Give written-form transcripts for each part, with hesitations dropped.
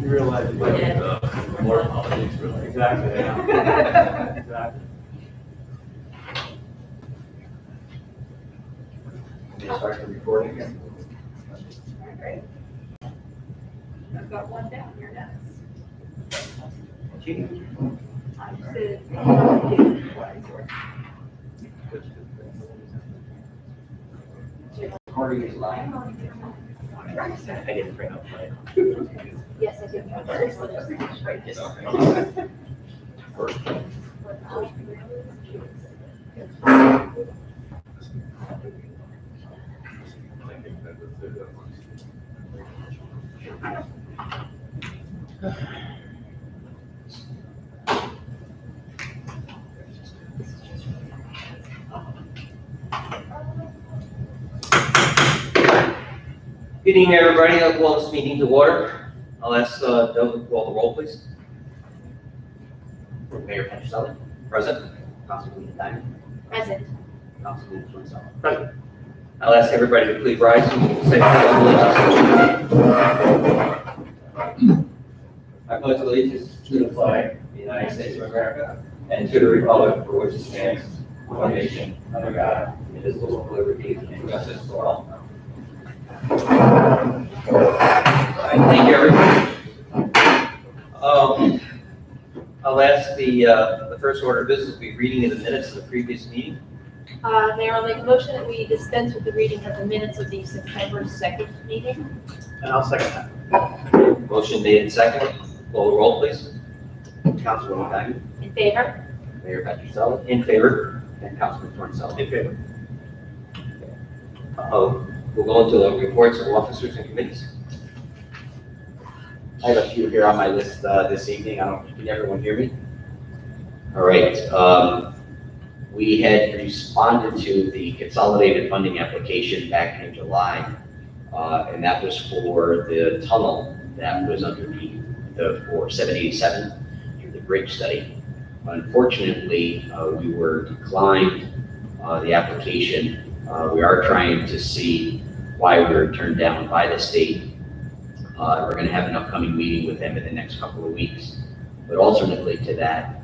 You realize you might get more politics, really. Exactly, yeah. Exactly. Can you start the recording again? All right. I've got one down here next. I Recording is live. I didn't bring up my. Yes, I did. Right this First. Good evening, everybody. I'll call this meeting to order. I'll ask Doug to call the roll, please. Mayor Petroselli, Present. Councilwoman Diamond, Present. Councilwoman Twinson. Present. I'll ask everybody to please rise and we'll say the I pledge allegiance to the flag of the United States of America and to the republic for which it stands, one nation, under God, indivisible, with liberty and justice for all. All right, thank you, everybody. I'll ask the first order of business will be reading of the minutes of the previous meeting. Mayor, I'll make a motion that we dispense with the reading of the minutes of the September 2nd meeting. And I'll second that. Motion made and seconded. Call the roll, please. Councilwoman Diamond, In favor? Mayor Petroselli, In favor? and Councilman Twinson. In favor. We'll go into the reports of officers and committees. I have a few here on my list this evening. Can everyone hear me? All right. We had responded to the consolidated funding application back in July, and that was for the tunnel that was underneath for 787 through the bridge study. Unfortunately, we were declined the application. We are trying to see why we were turned down by the state. We're going to have an upcoming meeting with them in the next couple of weeks. But alternately to that,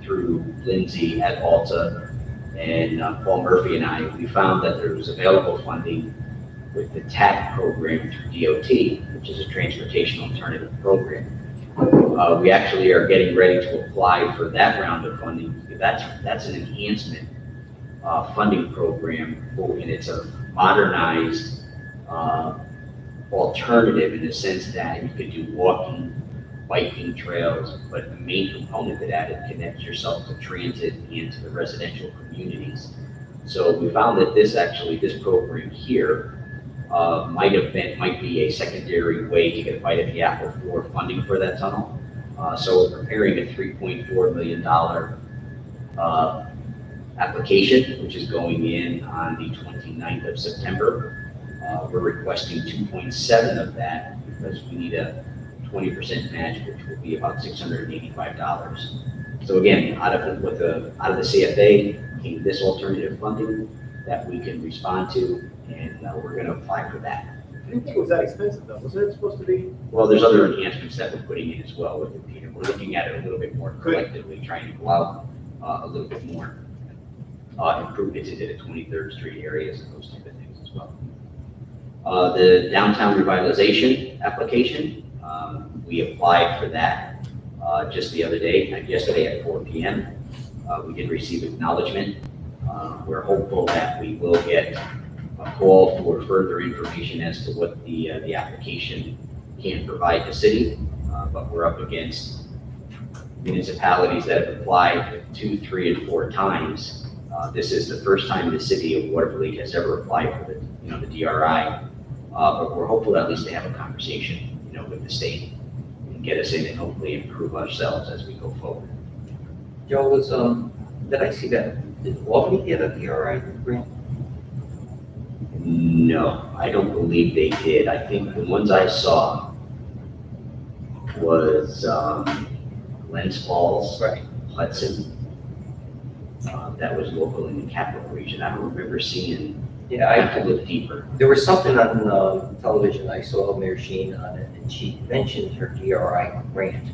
through Lindsay at Alta and Paul Murphy and I, we found that there was available funding with the TAP program through DOT, which is a transportation alternative program. We actually are getting ready to apply for that round of funding. That's an enhancement funding program, and it's a modernized alternative in the sense that you could do walking, biking trails, but the main component to that, it connects yourself to transit and to the residential communities. So we found that this program here might be a secondary way to get a bite at the apple for funding for that tunnel. So we're preparing a $3.4 million application, which is going in on the 29th of September. We're requesting 2.7 of that because we need a 20% match, which will be about $685. So again, out of the CFA came this alternative funding that we can respond to, and we're going to apply for that. I didn't think it was that expensive though. Wasn't it supposed to be? Well, there's other enhancements that we're putting in as well with it, Peter. We're looking at it a little bit more collectively, trying to go out a little bit more improvements into the 23rd Street areas and those type of things as well. The downtown revitalization application, we applied for that just the other day, yesterday at 4 p.m. We did receive acknowledgement. We're hopeful that we will get a call for further information as to what the application can provide the city, but we're up against municipalities that have applied 2, 3, and 4 times. This is the first time the city of Watervliet has ever applied for the DRI, but we're hopeful at least to have a conversation, with the state and get us in and hopefully improve ourselves as we go forward. Joe, did I see that? Did Albany get a DRI grant? No, I don't believe they did. I think the ones I saw was Glens Falls, Right. Hudson. That was local in the capital region. I don't remember seeing Yeah, have to look deeper. there was something on television, I saw Mayor Sheen on it, and she mentioned her DRI grant.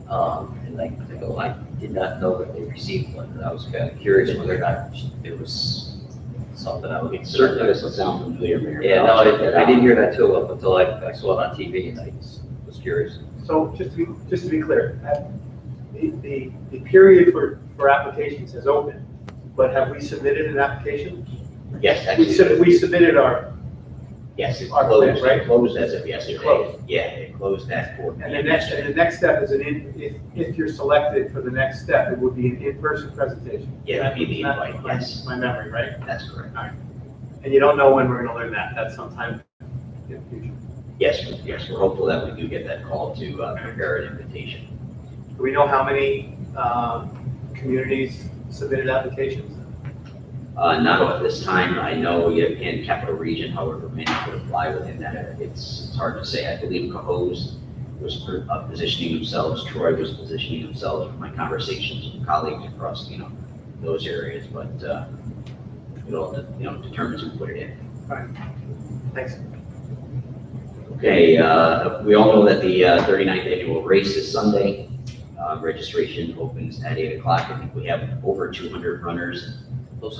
And I go, I did not know that they received one, and I was kind of curious whether or not there was something I would. It certainly doesn't sound familiar, Mayor. Yeah, no, I didn't hear that too up until I saw it on TV, and I was curious. So just to be clear, the period for applications has opened, but have we submitted an application? Yes, actually. We submitted our, Yes, it Our closed, plan, right? it closed as of yesterday. closed. Yeah, it closed at 4 and p.m. the next step is if you're selected for the next step, it would be an in-person presentation. Yeah, it'd be the That's invite, my- yes. My memory, right? That's correct. And you don't know when we're gonna learn that, that's sometime in the future. Yes, we're hopeful that we do get that call to prepare an invitation. Do we know how many communities submitted applications? Not at this time. I know, in Capital Region, however many would apply within that. It's hard to say. I believe Cohoes was positioning themselves, Troy was positioning themselves from my conversations with colleagues across, those areas, but it all, determines who put it in. Thanks. Okay, we all know that the 39th annual race is Sunday. Registration opens at 8 o'clock. I think we have over 200 runners, close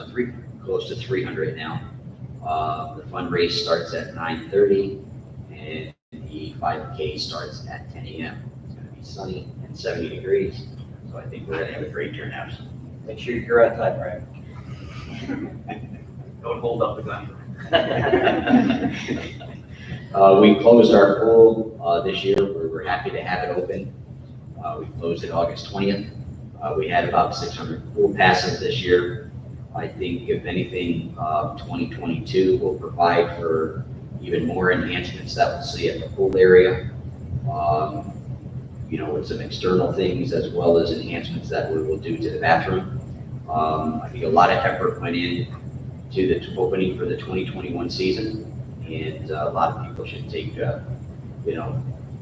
to 300 now. The fun race starts at 9:30 and the 5K starts at 10 a.m. It's going to be sunny and 70 degrees, so I think we're going to have a great turnout. Make sure you're on time, right? Don't hold up the gun. We closed our pool this year. We're happy to have it open. We closed it August 20th. We had about 600 pool passes this year. I think if anything, 2022 will provide for even more enhancements that we'll see at the pool area. With some external things as well as enhancements that we will do to the bathroom. I think a lot of effort went in to the opening for the 2021 season, and a lot of people should take, a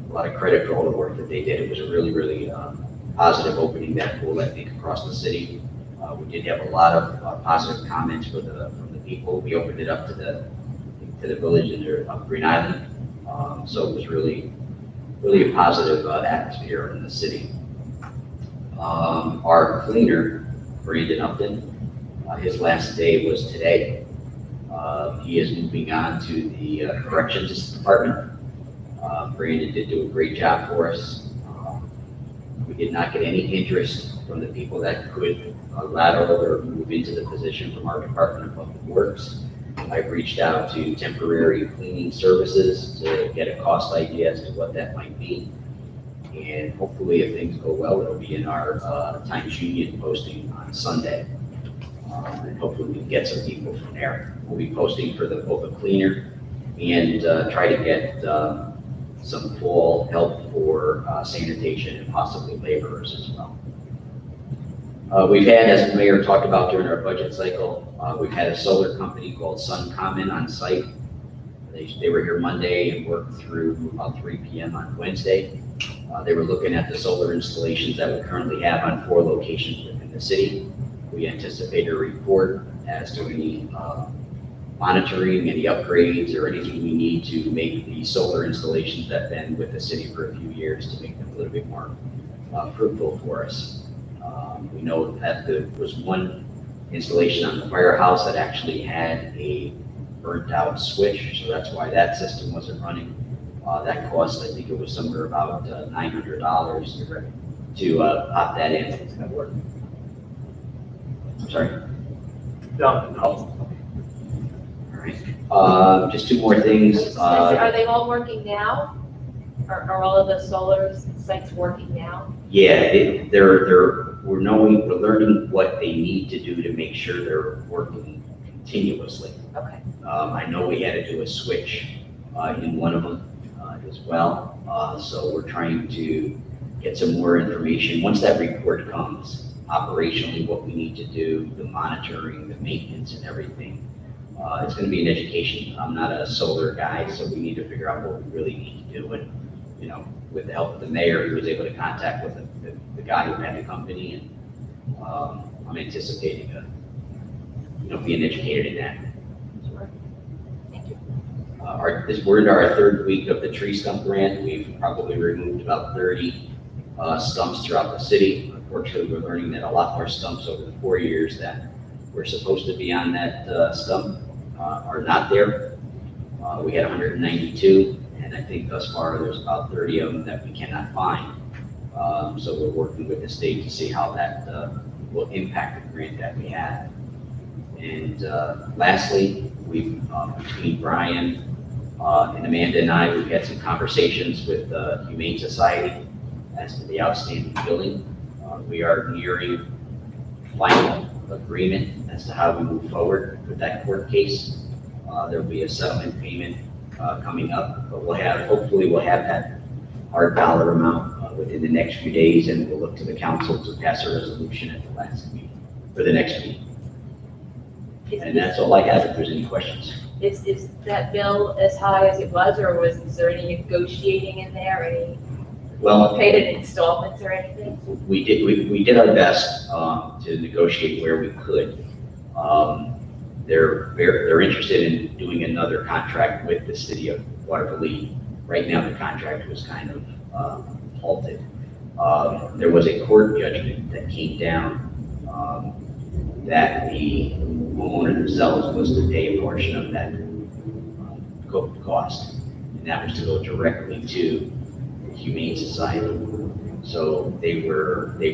lot of credit for all the work that they did. It was a really, really positive opening, that pool, I think, across the city. We did have a lot of positive comments from the people. We opened it up to the village of Green Island. So it was really, really a positive atmosphere in the city. Our cleaner, Brandon Upton, his last day was today. He is moving on to the corrections department. Brandon did do a great job for us. We did not get any interest from the people that could lateral or move into the position from our Department of Public Works. I've reached out to temporary cleaning services to get a cost idea as to what that might be. And hopefully, if things go well, it'll be in our Times Union posting on Sunday. And hopefully we can get some people from there. We'll be posting for both a cleaner and try to get some full help for sanitation and possibly laborers as well. We've had, as the mayor talked about during our budget cycle, we've had a solar company called SunCommon on site. They were here Monday and worked through about 3 p.m. on Wednesday. They were looking at the solar installations that we currently have on 4 locations within the city. We anticipate a report as to any monitoring, any upgrades, or anything we need to make the solar installations that have been with the city for a few years to make them a little bit more fruitful for us. We know that there was one installation on the firehouse that actually had a burnt out switch, so that's why that system wasn't running. That cost, I think it was somewhere about $900 to pop that in. It's gonna work. I'm sorry? No. All right. Just 2 more things. Are they all working now? Are all of the solar sites working now? Yeah, we're learning what they need to do to make sure they're working continuously. Okay. I know we had to do a switch in one of them as well. So we're trying to get some more information. Once that report comes, operationally, what we need to do, the monitoring, the maintenance and everything. It's going to be an education. I'm not a solar guy, so we need to figure out what we really need to do. And, with the help of the mayor, he was able to contact with the guy who had the company, and I'm anticipating being educated in that. We're into our third week of the tree stump grant. We've probably removed about 30 stumps throughout the city. Unfortunately, we're learning that a lot more stumps over the 4 years that were supposed to be on that stump are not there. We had 192, and I think thus far there's about 30 of them that we cannot find. So we're working with the state to see how that will impact the grant that we have. And lastly, between Brian and Amanda and I, we've had some conversations with the Humane Society as to the outstanding billing. We are nearing final agreement as to how we move forward with that court case. There'll be a settlement payment coming up, but hopefully we'll have that hard dollar amount within the next few days, and we'll look to the council to pass a resolution at the last meeting, for the next meeting. And that's all I have, if there's any questions. Is that bill as high as it was, or is there any negotiating in there, Well, paid in installments or anything? we did our best to negotiate where we could. They're interested in doing another contract with the city of Watervliet. Right now, the contract was kind of halted. There was a court judgment that came down that the homeowner themselves was to pay a portion of that cost, and that was to go directly to the Humane Society. So they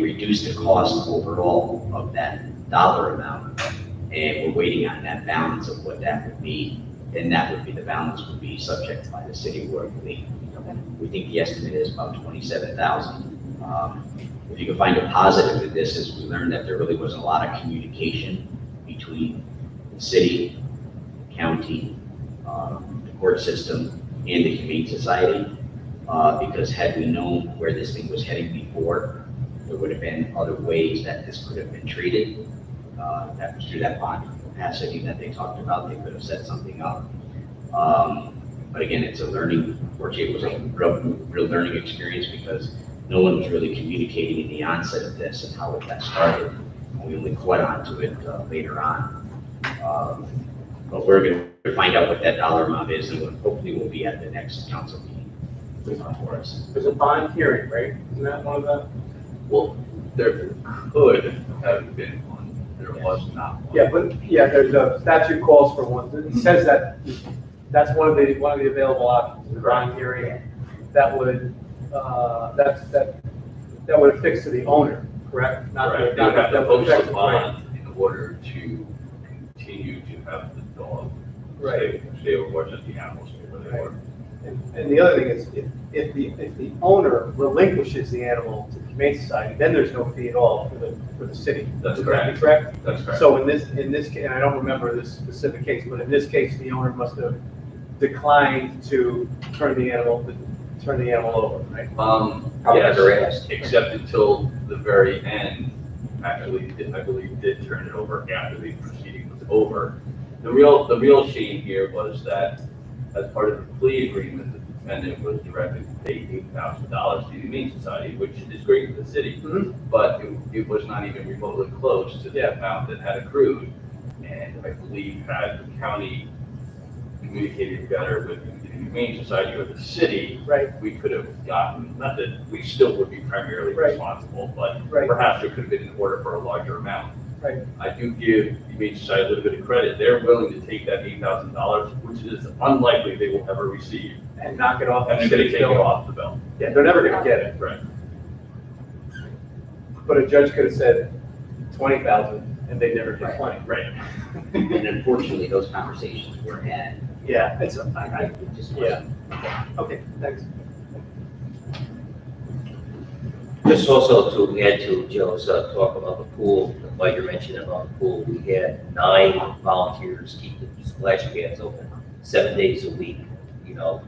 reduced the cost overall of that dollar amount, and we're waiting on that balance of what that would be. And that would be, the balance would be subject by the city of Watervliet. Okay. We think the estimate is about 27,000. If you can find a positive in this, is we learned that there really wasn't a lot of communication between the city, the county, the court system, and the Humane Society. Because had we known where this thing was heading before, there would have been other ways that this could have been treated. That was through that bond capacity that they talked about. They could have set something up. But again, it's a learning, unfortunately, it was a real learning experience because no one was really communicating in the onset of this and how it got started. And we only caught on to it later on. But we're going to find out what that dollar amount is, and hopefully we'll be at the next council meeting for us. There's a bond hearing, right? Isn't that one of them? Well, there could have been one, there was not one. Yeah, but, yeah, there's a statute calls for one. It says that that's one of the available options, the bond hearing. That would, that would affix to the owner, correct? Not Correct. the- You have to that would post a affect the grant. bond in order to continue to have the dog Right. stay over, just the animals stay where they were. And the other thing is, if the owner relinquishes the animal to the Humane Society, then there's no fee at all for the city. That's Would that be correct. correct? That's correct. So in this case, and I don't remember this specific case, but in this case, the owner must have declined to turn the animal over, right? Probably Yes, never asked. except until the very end, actually, I believe did turn it over after the proceeding was over. The real shame here was that as part of the plea agreement, the defendant was directed to pay $8,000 to the Humane Society, which is great for the city, Mhm. but it was not even remotely close to the amount that had accrued. And I believe had the county communicated better with the Humane Society or the city, Right, we could have gotten, not that we still would be primarily Right. responsible, but Right. perhaps there could have been an order for a larger amount. right. I do give the Humane Society a little bit of credit. They're willing to take that $8,000, which is unlikely they will ever receive, And knock it off. and they're going to take it off the bill. Yeah, they're never gonna get it, Right. but a judge could have said 20,000 and they never did 20. Right. And unfortunately, those conversations were had. Yeah, it's, It just yeah. wasn't. Okay, thanks. Just also to add to Joe's talk about the pool, like you mentioned about the pool, we had 9 volunteers keep the splash pads open 7 days a week. You know,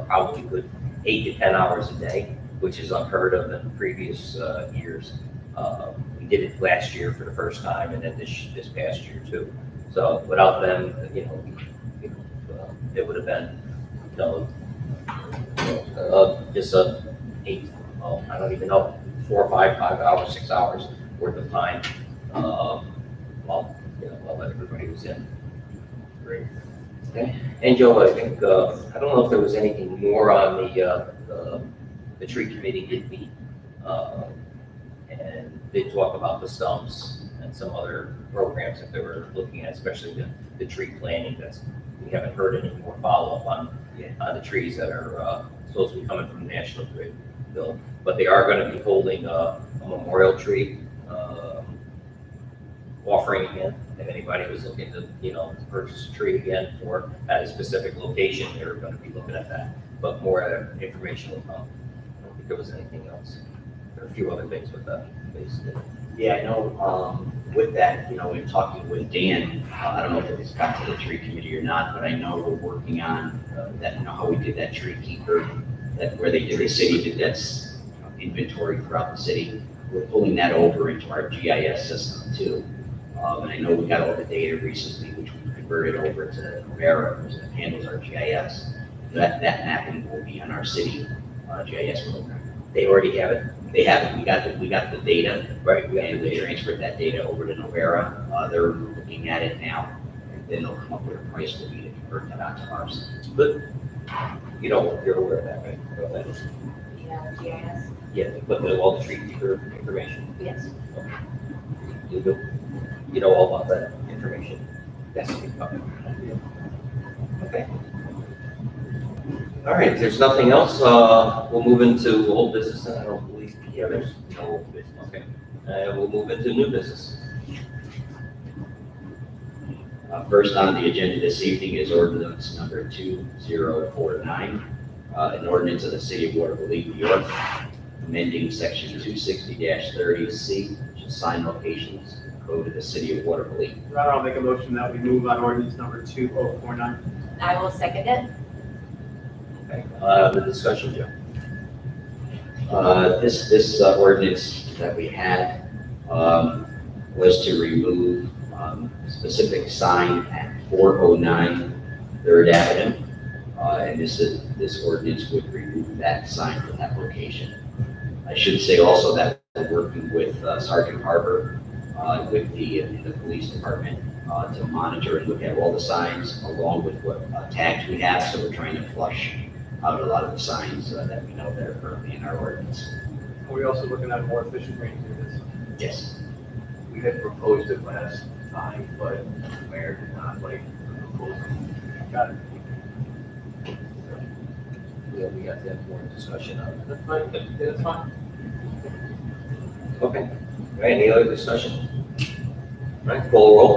probably good 8 to 10 hours a day, which is unheard of in previous years. We did it last year for the first time, and then this past year too. So without them, it would have been, just I don't even know, 4 or 5 hours, 6 hours worth of time, while everybody was in. Great. And Joe, I think, I don't know if there was anything more on the tree committee did meet. And they talk about the stumps and some other programs that they were looking at, especially the tree planting. We haven't heard any more follow-up on the trees that are supposed to be coming from the National Grid bill. But they are going to be holding a memorial tree offering again. If anybody was looking to, purchase a tree again at a specific location, they're going to be looking at that. But more information will come. I don't think there was anything else. There are a few other things with that, basically. Yeah, I know, with that, in talking with Dan, I don't know if it's got to the tree committee or not, but I know we're working on that, how we did that tree keeper, where the city did that inventory throughout the city. We're pulling that over into our GIS system too. And I know we got all the data recently, which we converted over to Novera, which handles our GIS. That mapping will be on our city GIS program. They already have it. They haven't. We got the data, Right. and we transferred that data over to Novera. They're looking at it now, and then they'll come up with a price for me to convert that onto ours. But you're aware of that, right? About that. Yeah, GIS. Yeah, but all the tree keeper information. Yes. You know all about that information. Yes. Okay. All right, if there's nothing else, we'll move into old business, and I don't believe, there's no old business. Okay. We'll move into new business. First on the agenda this evening is ordinance number 2049, an ordinance of the city of Watervliet, New York, amending section 260-30C, which is sign locations, code of the city of Watervliet. Your Honor, I'll make a motion that we move on ordinance number 2049. I will second it. Okay. The discussion, Joe. This ordinance that we had was to remove a specific sign at 409 3rd Avenue. And this ordinance would remove that sign from that location. I should say also that we're working with Sergeant Harper with the police department to monitor and look at all the signs along with what tags we have. So we're trying to flush out a lot of the signs that we know that are currently in our ordinance. Are we also looking at a more efficient way to do this? Yes. We had proposed it last time, but the mayor did not like the proposal. Got it. Yeah, we got to have more discussion on it. That's fine, that's fine. Okay. All right, any other discussion? All right, call the roll.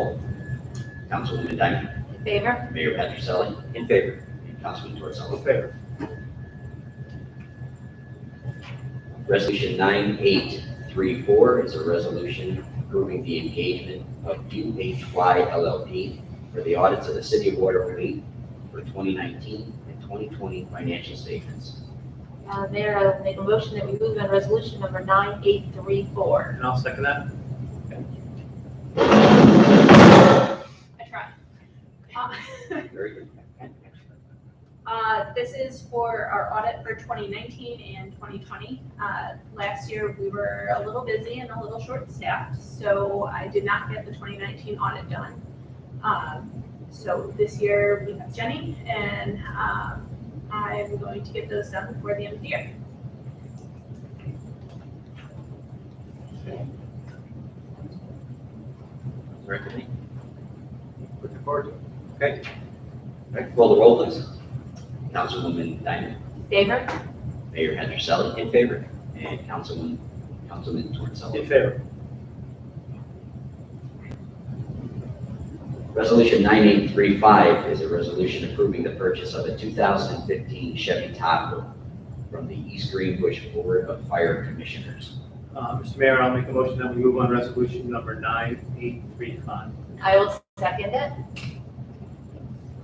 Councilwoman Diamond, In favor? Mayor Patricelli, In favor. and Councilman All in Torzello. favor? Resolution 9834 is a resolution approving the engagement of UHY LLP for the audits of the city of Watervliet for 2019 and 2020 financial statements. Mayor, I will make a motion that we move on resolution number 9834. And I'll second that. I tried. Very good. This is for our audit for 2019 and 2020. Last year, we were a little busy and a little short-staffed, so I did not get the 2019 audit done. So this year, we have Jenny, and I'm going to get those done before the end of the year. Right to me. Looking forward to it. Okay. All right, call the roll, please. Councilwoman Diamond, Favor? Mayor Patricelli, In favor. and Councilman Torzello. In favor? Resolution 9835 is a resolution approving the purchase of a 2015 Chevy Tahoe from the East Greenbush Board of Fire Commissioners. Mr. Mayor, I'll make a motion that we move on resolution number 9835. I will second it.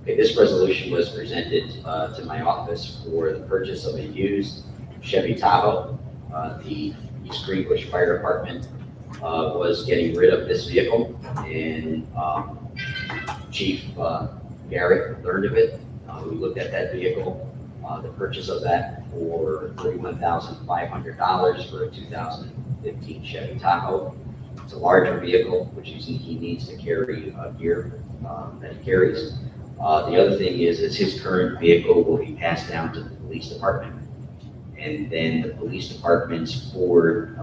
Okay, this resolution was presented to my office for the purchase of a used Chevy Tahoe. The East Greenbush Fire Department was getting rid of this vehicle, and Chief Garrett learned of it. We looked at that vehicle, the purchase of that for $31,500 for a 2015 Chevy Tahoe. It's a larger vehicle, which he needs to carry gear that he carries. The other thing is his current vehicle will be passed down to the police department. And then the police department's Ford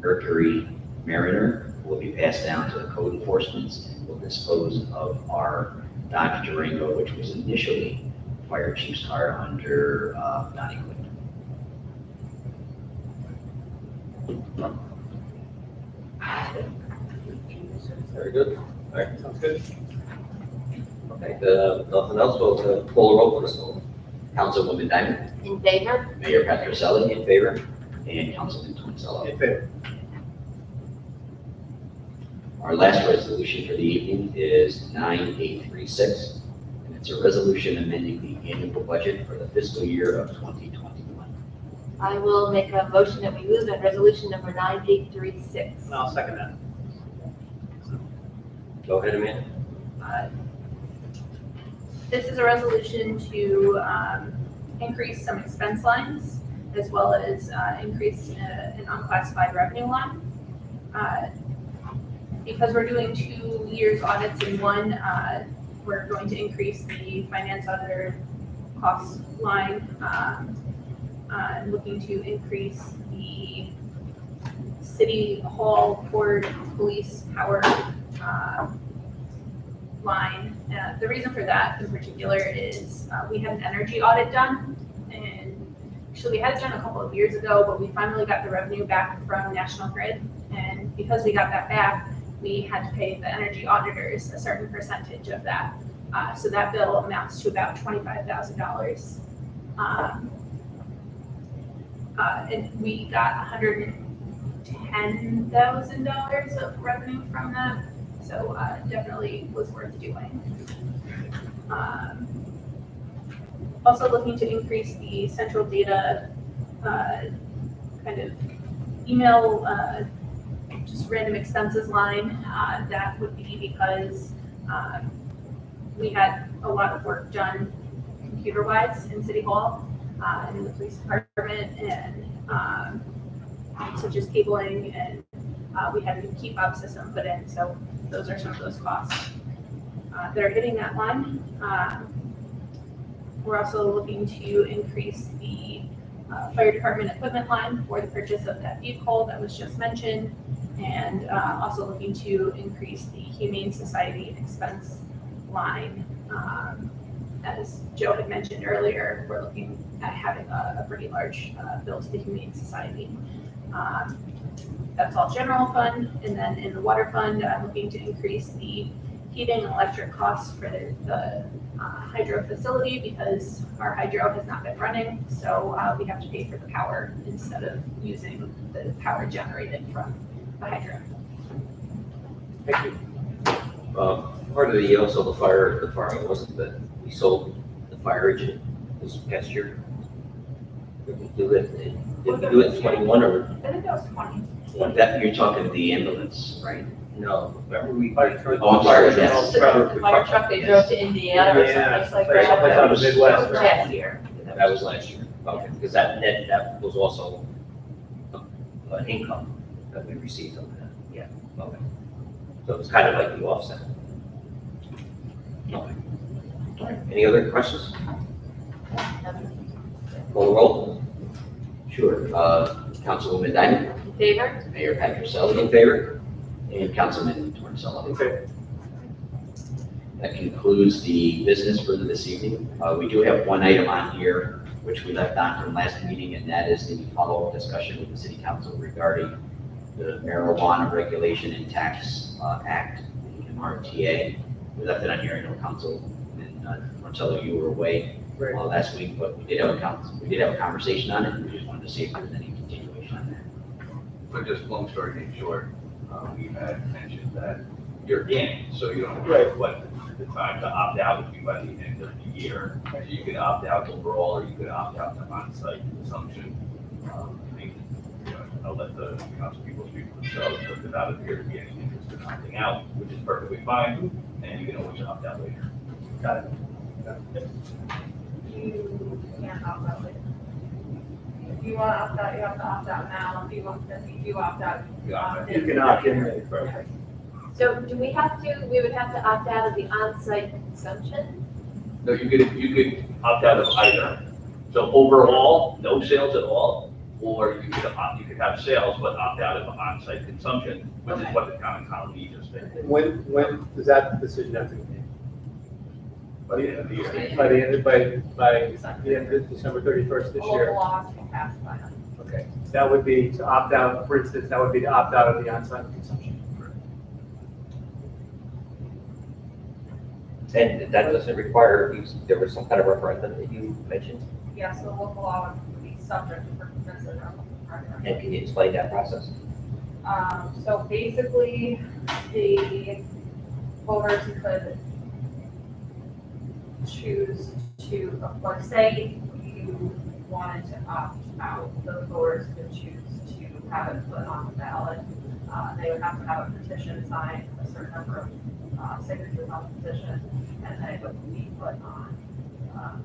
Mercury Mariner will be passed down to the code enforcement, and will dispose of our Dodge Durango, which was initially fire chief's car under Donnie Quick. Very good. All right, Sounds good. okay, nothing else, we'll call the roll, please. Councilwoman Diamond, In favor? Mayor Patricelli in favor, and Councilman Tomasello. In favor. Our last resolution for the evening is 9836, and it's a resolution amending the annual budget for the fiscal year of 2021. I will make a motion that we move on resolution number 9836. I'll second that. Go ahead, Amanda. This is a resolution to increase some expense lines as well as increase an unclassified revenue line. Because we're doing 2 years audits in one, we're going to increase the finance auditor cost line. I'm looking to increase the city hall, court, police power line. The reason for that in particular is we had an energy audit done, and actually we had it done a couple of years ago, but we finally got the revenue back from National Grid, and because we got that back, we had to pay the energy auditors a certain percentage of that. So that bill amounts to about $25,000. And we got $110,000 of revenue from that. So definitely was worth doing. Also looking to increase the central data kind of email, just random expenses line. That would be because we had a lot of work done computer-wise in City Hall and in the police department, and such as cabling, and we had a new key fob system put in, so those are some of those costs that are hitting that line. We're also looking to increase the fire department equipment line for the purchase of that vehicle that was just mentioned, and also looking to increase the Humane Society expense line. As Joe had mentioned earlier, we're looking at having a pretty large bill to the Humane Society. That's all general fund, and then in the water fund, I'm looking to increase the heating and electric costs for the hydro facility because our hydro has not been running, so we have to pay for the power instead of using the power generated from the hydro. Thank you. Part of the, also the fire department wasn't that we sold the fire engine this past year. Did we do it, did we do it in 21 or? I think that was 20. That, you're talking the ambulance, right? No, remember we. Fire truck. Oh, I'm sorry, The yes. fire truck they drove to Indiana or someplace like Someplace that. out of the Midwest, right? Last year. That was last year, okay, because that was also an income that we received on that. Yeah. Okay. So it was kind of like the offset. Okay. All right, any other questions? Call the roll. Sure. Councilwoman Diamond, In favor? Mayor Patricelli, In favor? and Councilman Tomasello. In favor. That concludes the business for this evening. We do have one item on here, which we left on from last meeting, and that is the follow-up discussion with the city council regarding the Marijuana Regulation and Tax Act, the MRTA. We left it on here, I know Councilman Marcello, you were away Right. last week, but we did have a conversation on it, and we just wanted to see if there was any continuation on that. But just long story made short, we had mentioned that you're in, so you don't Right. know what the time to opt out would be by the end of the year. So you could opt out overall, or you could opt out to on-site consumption. I think, you know, I'll let the council people speak for themselves, but without appear to be any interest in opting out, which is perfectly fine, and you can always opt out later. Got it. You can't opt out later. If you want to opt out, you have to opt out now. If you opt out, You opt out. You can opt in. So do we have to, we would have to opt out of the on-site consumption? No, you could opt out of either. So overall, no sales at all, or you could have sales but opt out of on-site consumption, which is Okay. what the town economy just did. When does that decision have to be made? By the end of the year. By the end of December 31st this Local year? laws can pass by them. Okay, that would be to opt out, for instance, that would be to opt out of the on-site consumption. And that doesn't require, there was some kind of referendum that you mentioned, Yeah, so local law would be subject to permissive referendum. and can you explain that process? So basically, the voters could choose to, like, say you wanted to opt out, the voters could choose to have it put on the ballot. They would have to have a petition signed, a certain number of signatures on the petition, and then it would be put on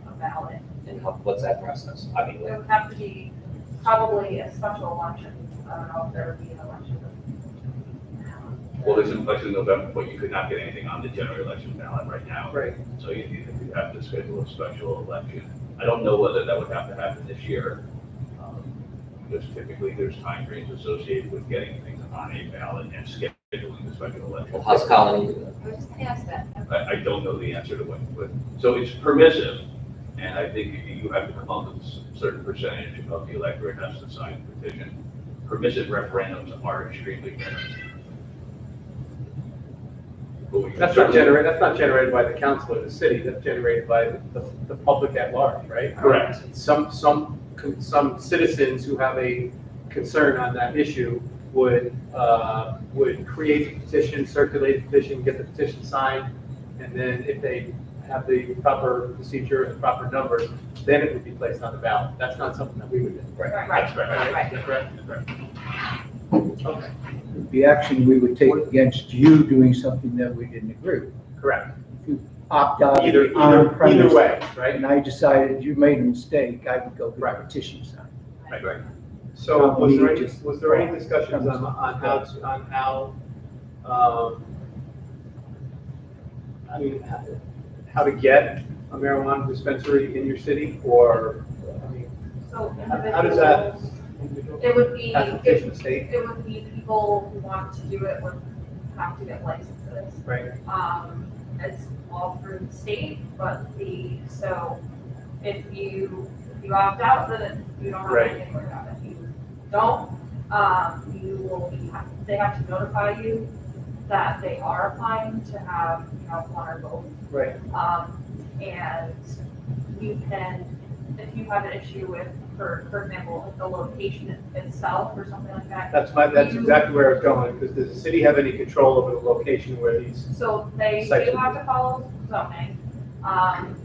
a ballot. And what's that process? I mean, It would have to be probably a special election. I don't know if there would be an election. Well, there's an election in November, but you could not get anything on the general election ballot right now. Right. So you'd have to schedule a special election. I don't know whether that would have to happen this year. Because typically there's time frames associated with getting things on a ballot and scheduling the special election. well, how's Colony? I was just gonna ask that. I don't know the answer to what, so it's permissive, and I think you have to come up with a certain percentage of the electorate has to sign the petition. Permissive referendums are extremely rare. But we can That's not generated by the council or the city, that's generated by the public at large, right? Correct. Some citizens who have a concern on that issue would create a petition, circulate a petition, get the petition signed, and then if they have the proper procedure and proper numbers, then it would be placed on the ballot. That's not something that we would do. Right. That's correct. Right. Is that correct? Okay, The action we would take against you doing something that we didn't agree with. correct. If you opt out of Either the on-premise, way, right? and I decided you made a mistake, I would go get a Right. petition signed. Right. So was there any, Just- was there any discussions how to get a marijuana dispensary in your city, or, I mean, So how does that? It would be, Application state, it would be people who want to do it would have to get licenses. right? It's all through the state, but so if you opt out, then you don't have Right. anything to worry about. If you don't, you will be, they have to notify you that they are applying to have, one or both. Right. And you can, if you have an issue with, for example, like the location itself or something like that. That's exactly where I was going, because does the city have any control over the location where these, So they Section. do have to follow zoning.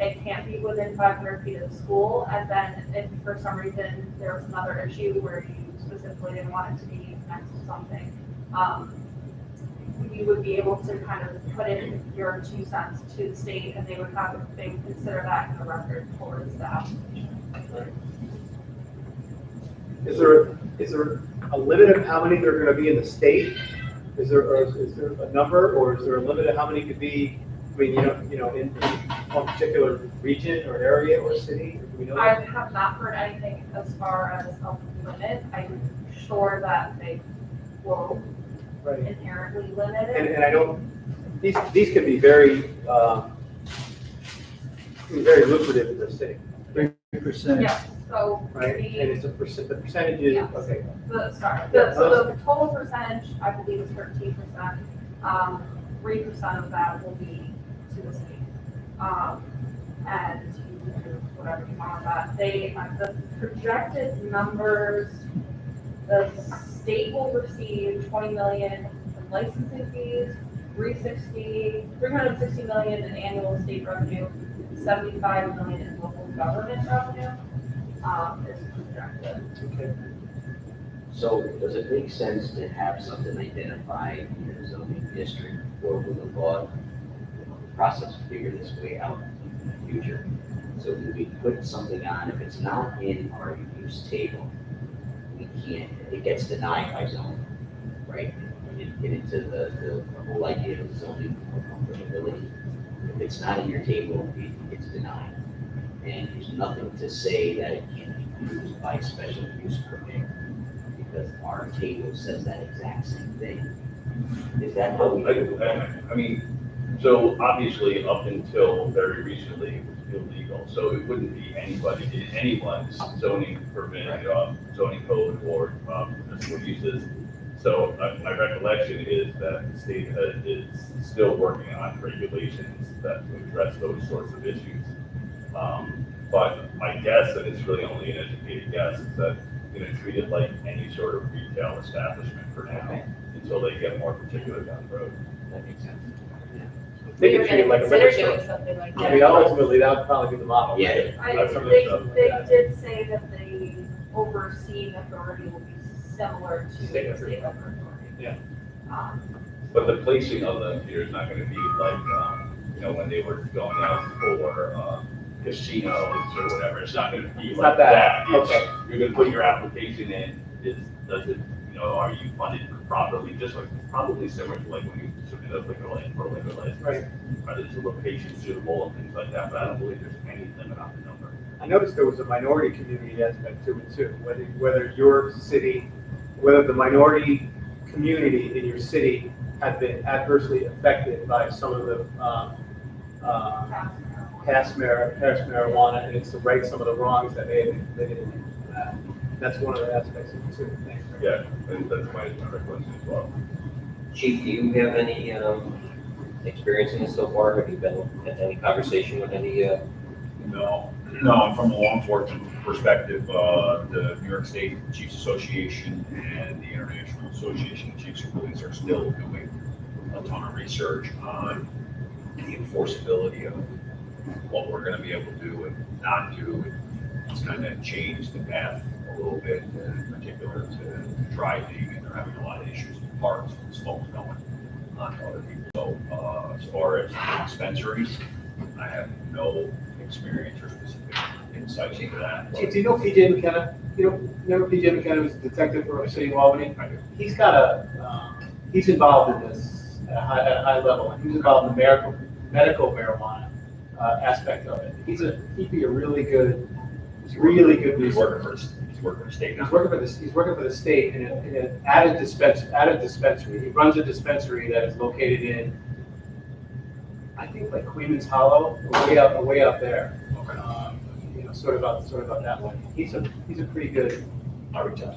It can't be within 500 feet of the school. And then if for some reason there was another issue where you specifically didn't want it to be next to something, you would be able to kind of put in your 2 cents to the state, and they would consider that in the record for staff. is there a limit of how many there are gonna be in the state? Is there a number, or is there a limit of how many could be, I mean, in one particular region or area or city, or do we know I that? have not heard anything as far as a limit. I'm sure that they will Right. inherently limit it. And I don't, these can be very lucrative in the city, 3%. Yes, so right? the, And it's the percentages, Yes. okay, so the total percentage, I believe, is 13%. 3% of that will be to the state. And you can do whatever you want with that. The projected numbers, the state will receive 20 million in licensing fees, 360 million in annual state revenue, 75 million in local government revenue, is projected. okay. So does it make sense to have something identified in the zoning district, or will the law, the process figure this way out in the future? So when we put something on, if it's not in our use table, we can't, it gets denied by zoning, right? And get into the whole idea of zoning comfortability. If it's not in your table, it's denied. And there's nothing to say that it can't be used by special use permit, because our table says that exact same thing. Is that how we? I mean, so obviously up until very recently, it was illegal, so it wouldn't be anyone's zoning permit, zoning code or municipal uses. So my recollection is that the state is still working on regulations that address those sorts of issues. But my guess, and it's really only an educated guess, is that you're gonna treat it like any sort of retail establishment for now, until they get more particular down the road. That makes sense. They We can were treat it gonna like a consider liquor store. doing something like I mean, that. ultimately, that would probably be the model. Yeah. They did say that the overseeing authority will be similar to the State liquor. state liquor authority. Yeah. But the placing of them here is not gonna be like, when they were going out for, casinos or whatever, it's not gonna be It's like not that, that. okay. You're gonna put your application in, does it, are you funded properly, just like, probably similar to like when you submit a liquor license for a liquor license. Right. Are the locations suitable and things like that, but I don't believe there's any limit on the number. I noticed there was a minority community aspect to it too, whether your city, whether the minority community in your city had been adversely affected by some of the, past marijuana, and it's to right some of the wrongs that they didn't. That's one of the aspects of the certain things. Right? Yeah, and that's my question as well. Chief, do you have any experience in this so far? Have you been in any conversation with any? No, from a law enforcement perspective, the New York State Chiefs Association and the International Association of Chiefs of Police are still doing a ton of research on the enforceability of what we're gonna be able to do and not do. It's kind of changed the path a little bit, in particular to driving, and they're having a lot of issues with parks and smoke going on to other people. So, as far as dispensaries, I have no experience or specific insights into that. Do you know PJ McKenna? Remember PJ McKenna was a detective for City of Albany? I do. He's got he's involved in this at a high level, and he's involved in the medical marijuana aspect of it. He'd be a really good He's researcher. working for the state now. He's working for the state in an added dispensary. He runs a dispensary that is located in, I think, like Queens Hollow, way out there. Okay. Sort of out that way. He's a pretty good. I'll reach out.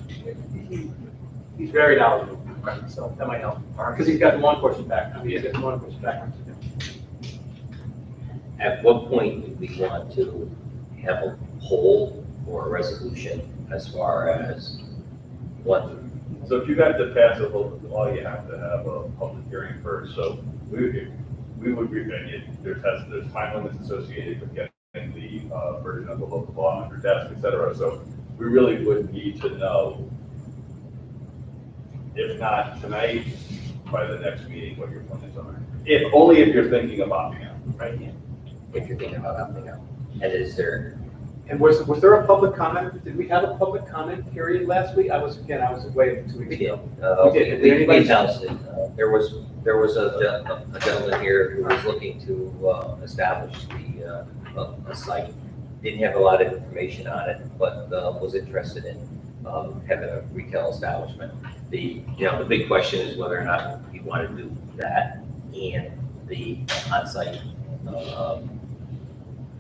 He's very knowledgeable, so that might help. Because he's got the law enforcement background. He's got the law enforcement background. At what point do we want to have a poll or a resolution as far as what? So if you have to pass a local law, you have to have a public hearing first, so we would review it. There's time limits associated with getting the version of the local law on your desk, et cetera, so we really would need to know, if not tonight, by the next meeting, what your plans are. Only if you're thinking of opting out. Right. If you're thinking about opting out, and is there? And was there a public comment? Did we have a public comment period last week? I was away 2 weeks ago. We did. Did We anybody- announced it. There was a gentleman here who was looking to establish a site. Didn't have a lot of information on it, but was interested in having a retail establishment. The big question is whether or not you want to do that and the on-site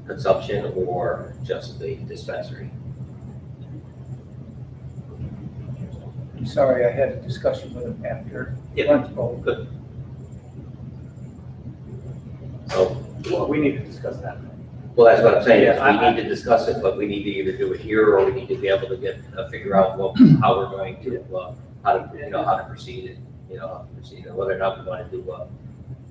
consumption or just the dispensary. I'm sorry, I had a discussion with him after Yeah. lunch break. Good. So, Well, we need to discuss that. well, that's what I'm saying, is Yeah, we need to discuss it, but we need to either do it here, or we need to be able to figure out how we're going to, how to proceed, and whether or not we want to do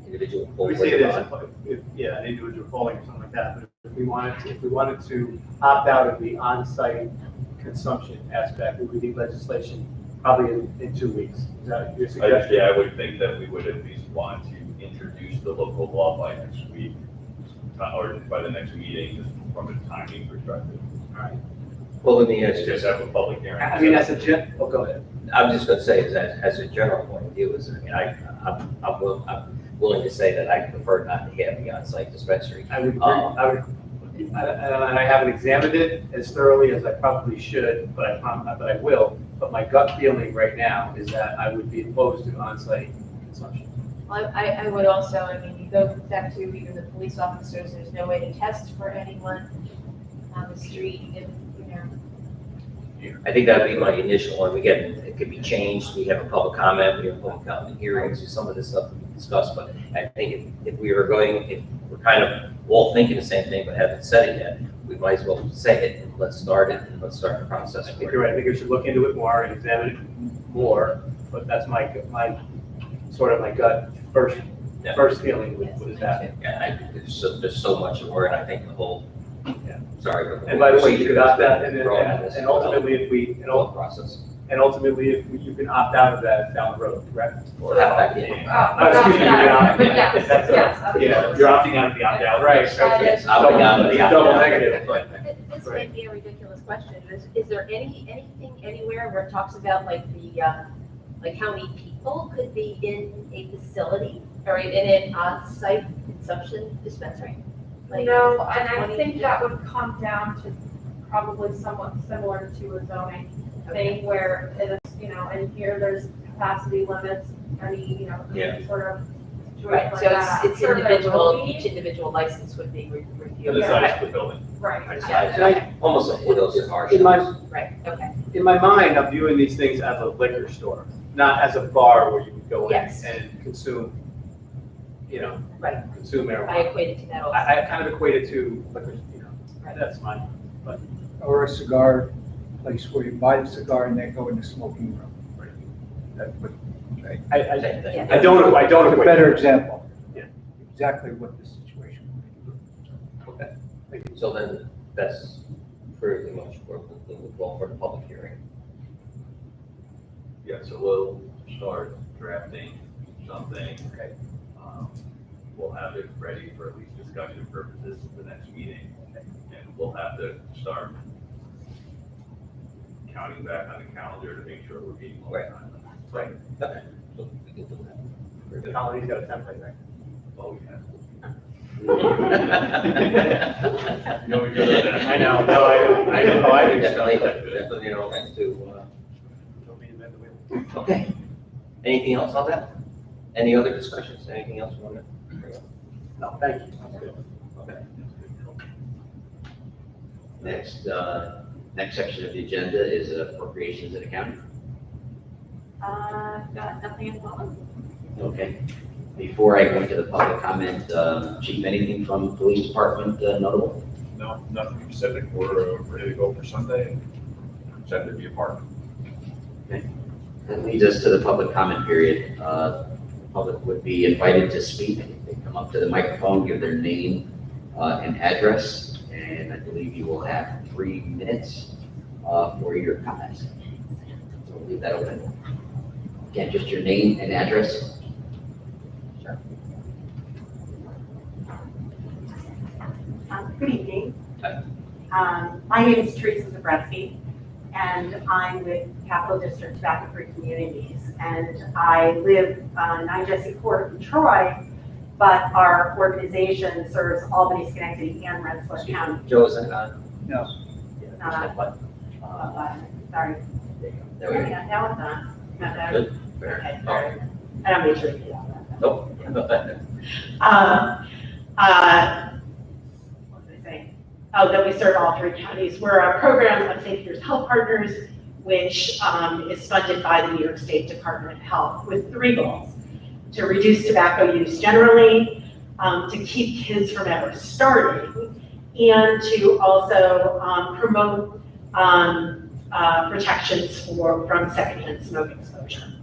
individual poll. We see it as, an individual polling or something like that, but if we wanted to opt out of the on-site consumption aspect, we would need legislation probably in 2 weeks. Is that your suggestion? I would think that we would at least want to introduce the local law by next week, or by the next meeting, just from a timing perspective. All right. Well, let me ask you, Just have a public hearing. I mean, oh, go ahead. I'm just gonna say, as a general point of view, I mean, I'm willing to say that I prefer not to have the on-site dispensary. I would agree, and I haven't examined it as thoroughly as I probably should, but I will. But my gut feeling right now is that I would be opposed to on-site consumption. Well, I would also, I mean, you go back to even the police officers, there's no way to test for anyone on the street, if, you know. I think that'd be my initial one. Again, it could be changed. We have a public comment, we have public comment hearings, and some of this stuff we can discuss. But I think if we're kind of all thinking the same thing, but haven't said it yet, we might as well say it, and let's start it, and let's start the process. I think you're right. I think we should look into it more and examine it more, but that's my sort of my gut first feeling with that. Yeah, there's so much more, and I think the whole, sorry. And by the way, you could opt out, and Process. ultimately, if you can opt out of that down the road, correct? Or how that, Excuse me, you can opt in. Yes, That's yes. You're opting out of the opt-out. Right. Yes, opting out of the Double opt-out. negative. This may be a ridiculous question, is there anything anywhere where it talks about like like how many people could be in a facility or in an on-site consumption dispensary? Like, No, and I 20 think that would come down to probably somewhat similar to a zoning thing where it is, and here there's capacity limits, any, Yeah. sort of Right, situation like so that. it's Sure, there will individual, be. each individual license would be And reviewed. the size of the building. Right. Yeah. Almost like what else is harsh. Right, okay. In my mind, I'm viewing these things as a liquor store, not as a bar where you would go in Yes. and consume, Right. consume I marijuana. equated to that also. I kind of equate it to liquor, Right. that's mine. Or a cigar place where you buy the cigar and then go in the smoking room. That would, I Same thing. Yeah. don't a equate. better example. Yeah. Exactly what the situation would be. So then, that's pretty much where we'll go for the public hearing. Yeah, so we'll start drafting something. Okay. We'll have it ready for at least discussion purposes at the next meeting. And we'll have to start counting back on the calendar to make sure we're meeting all the Right. time. Right. Okay. So we can do that. The colony's got a template, right? Oh, yeah. Definitely, No, we go to that. I know, no, I know, I do. definitely, Don't be in the way. Okay. Anything else on that? Any other discussions? Anything else you want to bring up? No, thank you. Okay. Next section of the agenda is appropriations and accounting. Got nothing in common. Okay. Before I go into the public comment, Chief, anything from the police department notable? No, nothing specific. We're ready to go for Sunday. Excited to be a part. That leads us to the public comment period. The public would be invited to speak. They come up to the microphone, give their name and address, and I believe you will have 3 minutes for your comments. So we'll leave that open. Again, just your name and address. Good evening. Hi. My name is Teresa Zabretsky, and I'm with Capital District Tobacco Free Communities. And I live on 9 Jesse Court in Troy, but our organization serves Albany, Schenectady, and Rensselaer County. Joe, is that on? No. It's not on. Sorry. There we go. Yeah, now it's on. Not that. Good. Fair. Okay, sorry. I don't make sure you get all that. Nope. What was I saying? Oh, that we serve all 3 counties. We're a program of St. Peter's Health Partners, which is funded by the New York State Department of Health with 3 goals: to reduce tobacco use generally, to keep kids from ever starting, and to also promote protections from secondhand smoke exposure.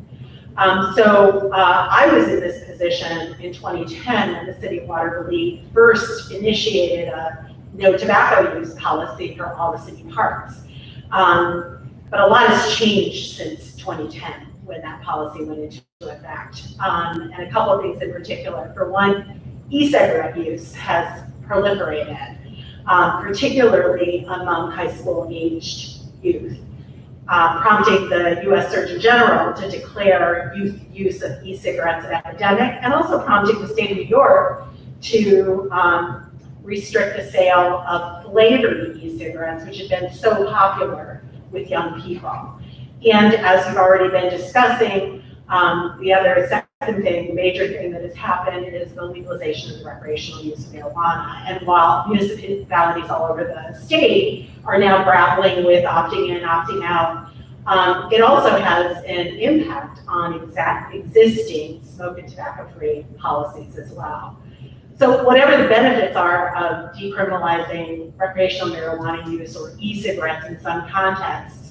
So I was in this position in 2010 when the city of Watervliet first initiated a no tobacco use policy for all the city parks. But a lot has changed since 2010 when that policy went into effect. And a couple of things in particular. For one, e-cigarette use has proliferated. particularly among high school aged youth, prompting the U.S. Surgeon General to declare youth use of e-cigarettes an epidemic, and also prompting the state of New York to restrict the sale of flavored e-cigarettes, which have been so popular with young people. And as we've already been discussing, the other second thing, major thing that has happened is the legalization of recreational use of marijuana. And while municipalities all over the state are now grappling with opting in, opting out, it also has an impact on existing smoke and tobacco-free policies as well. So whatever the benefits are of decriminalizing recreational marijuana use or e-cigarettes in some contexts,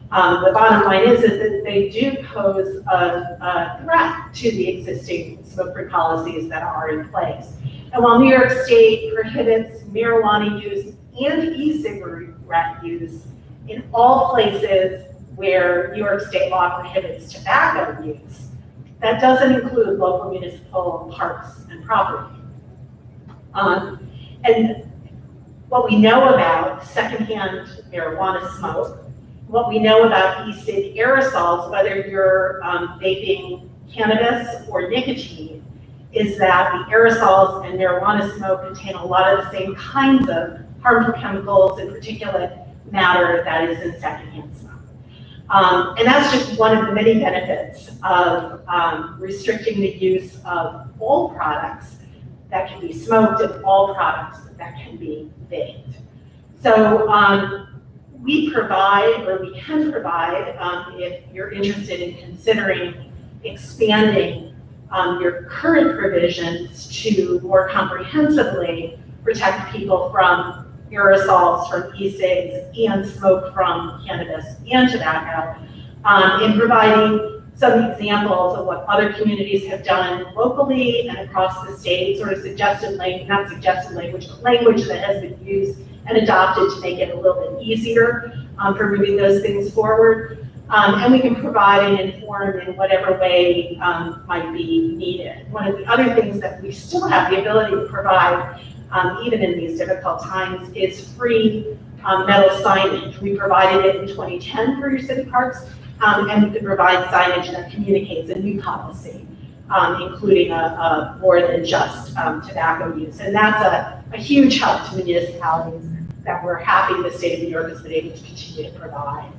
the bottom line is that they do pose a threat to the existing smoke-free policies that are in place. And while New York State prohibits marijuana use and e-cigarette use in all places where New York State law prohibits tobacco use, that doesn't include local municipal parks and property. And what we know about secondhand marijuana smoke, what we know about e-cig aerosols, whether you're vaping cannabis or nicotine, is that the aerosols and marijuana smoke contain a lot of the same kinds of harmful chemicals and particulate matter that is in secondhand smoke. And that's just one of the many benefits of restricting the use of all products that can be smoked and all products that can be vaped. So we provide, or we can provide, if you're interested in considering expanding your current provisions to more comprehensively protect people from aerosols from e-cigs and smoke from cannabis and tobacco, in providing some examples of what other communities have done locally and across the state, sort of suggested language, not suggested language, but language that has been used and adopted to make it a little bit easier for moving those things forward. And we can provide and inform in whatever way might be needed. One of the other things that we still have the ability to provide, even in these difficult times, is free metal signage. We provided it in 2010 for your city parks, and we can provide signage that communicates a new policy, including a more than just tobacco use. And that's a huge help to municipalities that we're happy the state of New York has been able to continue to provide.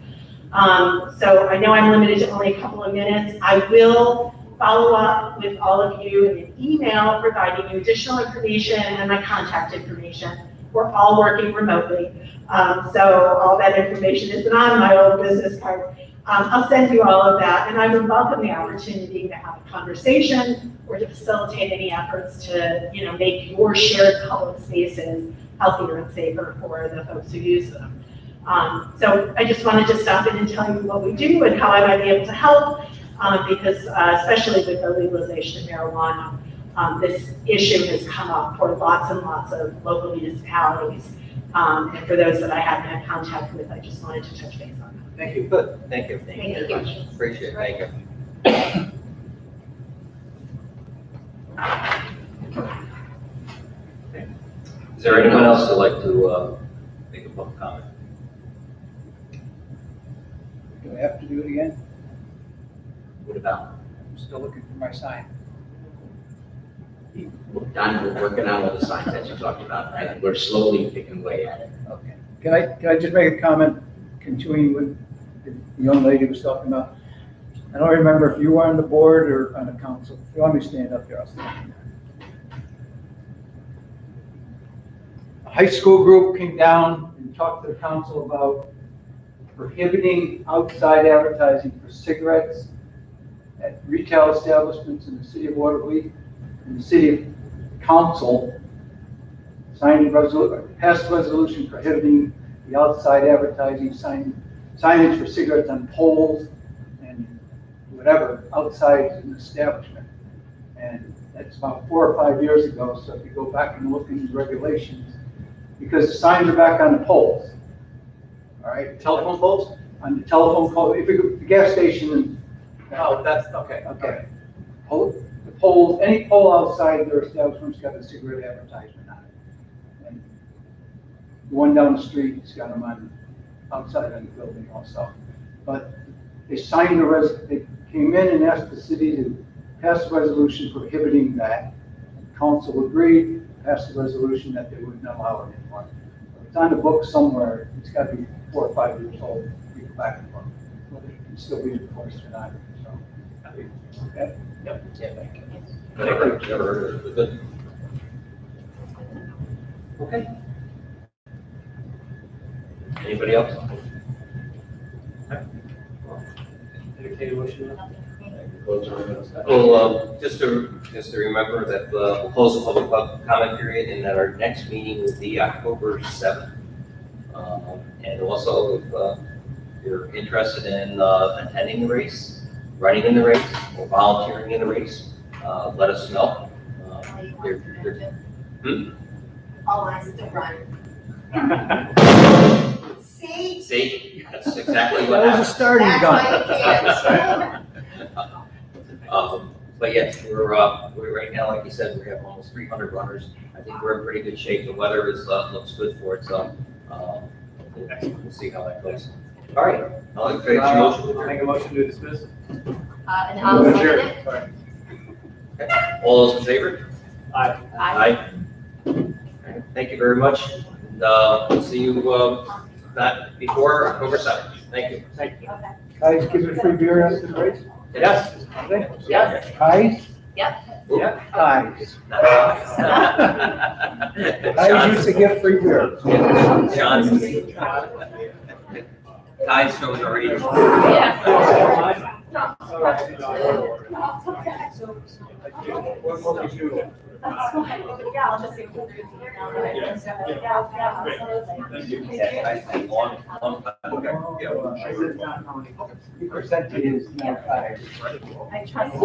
So I know I'm limited to only a couple of minutes. I will follow up with all of you in an email providing you additional information and my contact information. We're all working remotely, so all that information isn't on my old business card. I'll send you all of that, and I would welcome the opportunity to have a conversation or to facilitate any efforts to, make your shared public spaces healthier and safer for the folks who use them. So I just wanted to stop in and tell you what we do and how I might be able to help, because especially with the legalization of marijuana, this issue has come up for lots and lots of local municipalities. And for those that I haven't had contact with, I just wanted to touch base on that. Thank you. Good, thank you. Thank you. Very much. Appreciate it, thank you. Is there anyone else that'd like to make a public comment? Do I have to do it again? What about, I'm still looking for my sign. Don, we're working on all the signs that you talked about, right? We're slowly picking away at it. Okay. Can I just make a comment, continuing with the young lady was talking about? I don't remember if you were on the board or on the council. If you want me to stand up here, I'll stand. A high school group came down and talked to the council about prohibiting outside advertising for cigarettes at retail establishments in the city of Watervliet. And the city council passed a resolution prohibiting the outside advertising signage for cigarettes on poles and whatever outside an establishment. And that's about 4 or 5 years ago. So if you go back and look in these regulations, because the signs are back on the poles. All right, Telephone poles? on the telephone pole, if you go to the gas station and. Oh, that's, okay. Okay. The poles, any pole outside their establishment's got a cigarette advertisement on it. And The one down the street, it's got them on, outside of the building also. But they signed they came in and asked the city to pass a resolution prohibiting that. Council agreed, passed a resolution that they wouldn't allow it anymore. It's on the book somewhere, it's gotta be 4 or 5 years old, you go back and look, whether it can still be enforced or not, so. Okay. Yeah, thank you. Never heard of it, good. Okay. Anybody else? Entertain a motion. Well, just to remember that we'll close the public comment period and that our next meeting will be October 7th. And also, if you're interested in attending the race, running in the race, or volunteering in the race, let us know. All eyes to run. See? See, that's exactly what That was a happened. starting That's gun. why you can't. But yes, we're right now, like you said, we have almost 300 runners. I think we're in pretty good shape. The weather is, looks good for it, so, we'll see how that goes. All right, I'll encourage your motion. I'll make a motion to dismiss. And I'll second it. Sorry. All those in favor? Aye. Aye. Okay, thank you very much. And, we'll see you, not before October 7th. Thank you. Thank you. Okay. Guys, give it free beer after the race? Yes. Okay. Yes. Guys? Yep. Yeah. Guys. Not Guys used to get free beer. John's. Ty's shows already. Yeah. All right. What will we do? That's fine. Yeah, I'll just include it. Yeah. Thank you. Yeah, long time. Okay, yeah. I said not how many percentage is now 5. I trust you.